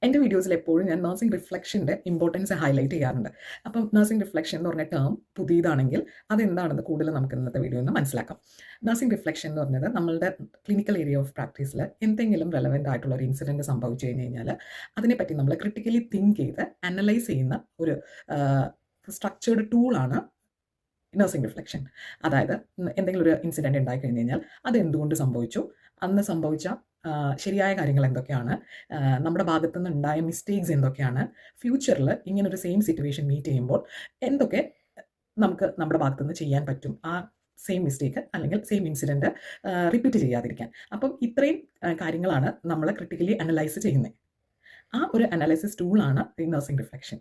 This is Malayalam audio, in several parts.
എൻ്റെ വീഡിയോസിൽ എപ്പോഴും ഞാൻ നഴ്സിംഗ് റിഫ്ലക്ഷൻ്റെ ഇമ്പോർട്ടൻസ് ഹൈലൈറ്റ് ചെയ്യാറുണ്ട്. അപ്പം നഴ്സിംഗ് റിഫ്ലക്ഷൻ എന്ന് പറഞ്ഞ ടേം പുതിയതാണെങ്കിൽ അതെന്താണെന്ന് കൂടുതൽ നമുക്ക് ഇന്നത്തെ വീഡിയോ ഒന്ന് മനസ്സിലാക്കാം. നഴ്സിംഗ് റിഫ്ലക്ഷൻ എന്ന് പറഞ്ഞത് നമ്മളുടെ ക്ലിനിക്കൽ ഏരിയ ഓഫ് പ്രാക്ടീസിൽ എന്തെങ്കിലും റെലവൻ്റ് ആയിട്ടുള്ള ഒരു ഇൻസിഡൻറ്റ് സംഭവിച്ചു കഴിഞ്ഞ് കഴിഞ്ഞാൽ അതിനെപ്പറ്റി നമ്മൾ ക്രിട്ടിക്കലി തിങ്ക് ചെയ്ത് അനലൈസ് ചെയ്യുന്ന ഒരു സ്ട്രക്ചേർഡ് ടൂളാണ് നഴ്സിംഗ് റിഫ്ലക്ഷൻ. അതായത് എന്തെങ്കിലും ഒരു ഇൻസിഡൻറ്റ് ഉണ്ടായി കഴിഞ്ഞ് കഴിഞ്ഞാൽ അത് എന്തുകൊണ്ട് സംഭവിച്ചു, അന്ന് സംഭവിച്ച ശരിയായ കാര്യങ്ങൾ എന്തൊക്കെയാണ്, നമ്മുടെ ഭാഗത്തു നിന്ന് ഉണ്ടായ മിസ്റ്റേക്സ് എന്തൊക്കെയാണ്, ഫ്യൂച്ചറിൽ ഇങ്ങനൊരു സെയിം സിറ്റുവേഷൻ മീറ്റ് ചെയ്യുമ്പോൾ എന്തൊക്കെ നമുക്ക് നമ്മുടെ ഭാഗത്തു നിന്ന് ചെയ്യാൻ പറ്റും, ആ സെയിം മിസ്റ്റേക്ക് അല്ലെങ്കിൽ സെയിം ഇൻസിഡൻറ്റ് റിപ്പീറ്റ് ചെയ്യാതിരിക്കാൻ. അപ്പം ഇത്രയും കാര്യങ്ങളാണ് നമ്മൾ ക്രിട്ടിക്കലി അനലൈസ് ചെയ്യുന്നത്. ആ ഒരു അനാലിസിസ് ടൂളാണ് ഈ നഴ്സിംഗ് റിഫ്ലക്ഷൻ.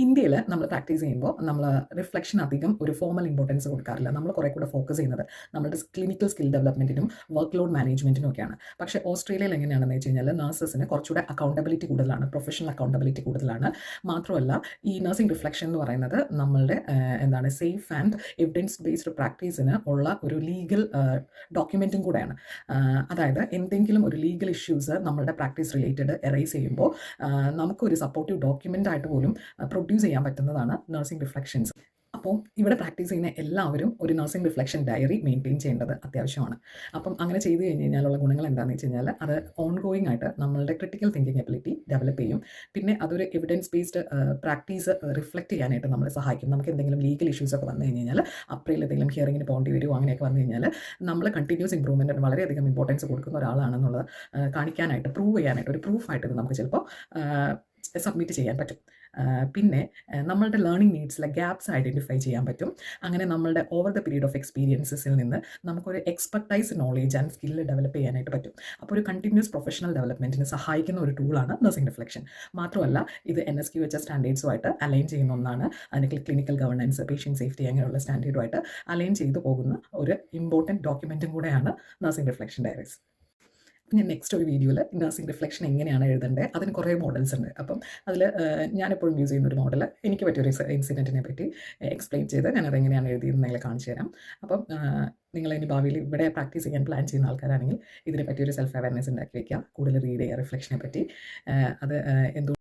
ഇന്ത്യയിൽ നമ്മൾ പ്രാക്ടീസ് ചെയ്യുമ്പോൾ നമ്മൾ റിഫ്ലക്ഷൻ അധികം ഒരു ഫോമൽ ഇമ്പോർട്ടൻസ് കൊടുക്കാറില്ല. നമ്മൾ കുറേ കൂടെ ഫോക്കസ് ചെയ്യുന്നത് നമ്മുടെ ക്ലിനിക്കൽ സ്കിൽ ഡെവലപ്മെൻറ്റിനും വർക്ക് ലോഡ് മാനേജ്മെൻറ്റിനും ഒക്കെയാണ്. പക്ഷേ ഓസ്ട്രേലിയയിൽ എങ്ങനെയാണെന്ന് വെച്ച് കഴിഞ്ഞാൽ നഴ്സസിന് കുറച്ചുകൂടെ അക്കൗണ്ടബിലിറ്റി കൂടുതലാണ്, പ്രൊഫഷണൽ അക്കൗണ്ടബിലിറ്റി കൂടുതലാണ്. മാത്രമല്ല ഈ നഴ്സിംഗ് റിഫ്ലക്ഷൻ എന്ന് പറയുന്നത് നമ്മളുടെ സേഫ് ആൻഡ് എവിഡൻസ് ബേസ്ഡ് പ്രാക്ടീസിന് ഉള്ള ഒരു ലീഗൽ ഡോക്യുമെൻറ്റും കൂടെയാണ്. അതായത് എന്തെങ്കിലും ഒരു ലീഗൽ ഇഷ്യൂസ് നമ്മളുടെ പ്രാക്ടീസ് റിലേറ്റഡ് എറൈസ് ചെയ്യുമ്പോൾ നമുക്കൊരു സപ്പോർട്ടീവ് ഡോക്യുമെൻ്റ് ആയിട്ട് പോലും പ്രൊഡ്യൂസ് ചെയ്യാൻ പറ്റുന്നതാണ് നഴ്സിംഗ് റിഫ്ലക്ഷൻസ്. അപ്പോൾ ഇവിടെ പ്രാക്ടീസ് ചെയ്യുന്ന എല്ലാവരും ഒരു നഴ്സിംഗ് റിഫ്ലക്ഷൻ ഡയറി മെയിൻറ്റെയിൻ ചെയ്യേണ്ടത് അത്യാവശ്യമാണ്. അപ്പം അങ്ങനെ ചെയ്ത് കഴിഞ്ഞ് കഴിഞ്ഞാലുള്ള ഗുണങ്ങൾ എന്താണെന്ന് വെച്ച് കഴിഞ്ഞാൽ അത് ഓൺഗോയിങ് ആയിട്ട് നമ്മളുടെ ക്രിട്ടിക്കൽ തിങ്കിങ് എബിലിറ്റി ഡെവലപ്പ് ചെയ്യും. പിന്നെ അതൊരു എവിഡൻസ് ബേസ്ഡ് പ്രാക്ടീസ് റിഫ്ലക്റ്റ് ചെയ്യാനായിട്ട് നമ്മളെ സഹായിക്കും. നമുക്ക് എന്തെങ്കിലും ലീഗൽ ഇഷ്യൂസ് ഒക്കെ വന്നു കഴിഞ്ഞ് കഴിഞ്ഞാൽ അപ്രയിൽ എന്തെങ്കിലും ഹിയറിങ്ങിന് പോകേണ്ടി വരുമോ അങ്ങനെയൊക്കെ വന്നു കഴിഞ്ഞാൽ നമ്മൾ കണ്ടിന്യൂസ് ഇമ്പ്രൂവ്മെൻറ്റിന് വളരെയധികം ഇമ്പോർട്ടൻസ് കൊടുക്കുന്ന ഒരാളാണെന്നുള്ളത് കാണിക്കാനായിട്ട്, പ്രൂവ് ചെയ്യാനായിട്ട്, ഒരു പ്രൂഫായിട്ട് ഇത് നമുക്ക് ചിലപ്പോൾ സബ്മിറ്റ് ചെയ്യാൻ പറ്റും. പിന്നെ നമ്മളുടെ ലേണിംഗ് നീഡ്സിലെ ഗ്യാപ്സ് ഐഡൻറ്റിഫൈ ചെയ്യാൻ പറ്റും. അങ്ങനെ നമ്മളുടെ ഓവർ ദ പീരീഡ് ഓഫ് എക്സ്പീരിയൻസസിൽ നിന്ന് നമുക്കൊരു expertise knowledge and skill develop ചെയ്യാനായിട്ട് പറ്റും. അപ്പോൾ ഒരു കണ്ടിന്യൂസ് പ്രൊഫഷണൽ ഡെവലപ്മെൻറ്റിന് സഹായിക്കുന്ന ഒരു ടൂളാണ് നഴ്സിംഗ് റിഫ്ലക്ഷൻ. മാത്രമല്ല ഇത് NSQHS സ്റ്റാൻഡേർഡ്സുമായിട്ട് അലൈൻ ചെയ്യുന്ന ഒന്നാണ്. അതിന് ക്ലിനിക്കൽ ഗവർണൻസ്, പേഷ്യൻറ്റ് സേഫ്റ്റി അങ്ങനെയുള്ള സ്റ്റാൻഡേർഡുമായിട്ട് അലൈൻ ചെയ്തു പോകുന്ന ഒരു ഇമ്പോർട്ടൻറ്റ് ഡോക്യുമെൻറ്റും കൂടെയാണ് നഴ്സിംഗ് റിഫ്ലക്ഷൻ ഡയറീസ്. ഞാൻ നെക്സ്റ്റ് ഒരു വീഡിയോയിൽ നഴ്സിംഗ് റിഫ്ലക്ഷൻ എങ്ങനെയാണ് എഴുതേണ്ടത്, അതിന് കുറേ മോഡൽസ് ഉണ്ട്. അപ്പം അതിൽ ഞാനെപ്പോഴും യൂസ് ചെയ്യുന്ന ഒരു മോഡൽ എനിക്ക് പറ്റിയൊരു ഇൻസിഡൻറ്റിനെ പറ്റി എക്സ്പ്ലെയിൻ ചെയ്ത് ഞാനത് എങ്ങനെയാണ് എഴുതിയെന്ന് നിങ്ങളെ കാണിച്ചു തരാം. അപ്പം നിങ്ങൾ ഇനി ഭാവിയിൽ ഇവിടെ പ്രാക്ടീസ് ചെയ്യാൻ പ്ലാൻ ചെയ്യുന്ന ആൾക്കാരാണെങ്കിൽ ഇതിനെ പറ്റിയൊരു സെൽഫ് അവയർനെസ് ഉണ്ടാക്കി വയ്ക്കുക, കൂടുതൽ റീഡ് ചെയ്യുക റിഫ്ലക്ഷനെ പറ്റി. അത് എന്തുകൊണ്ട്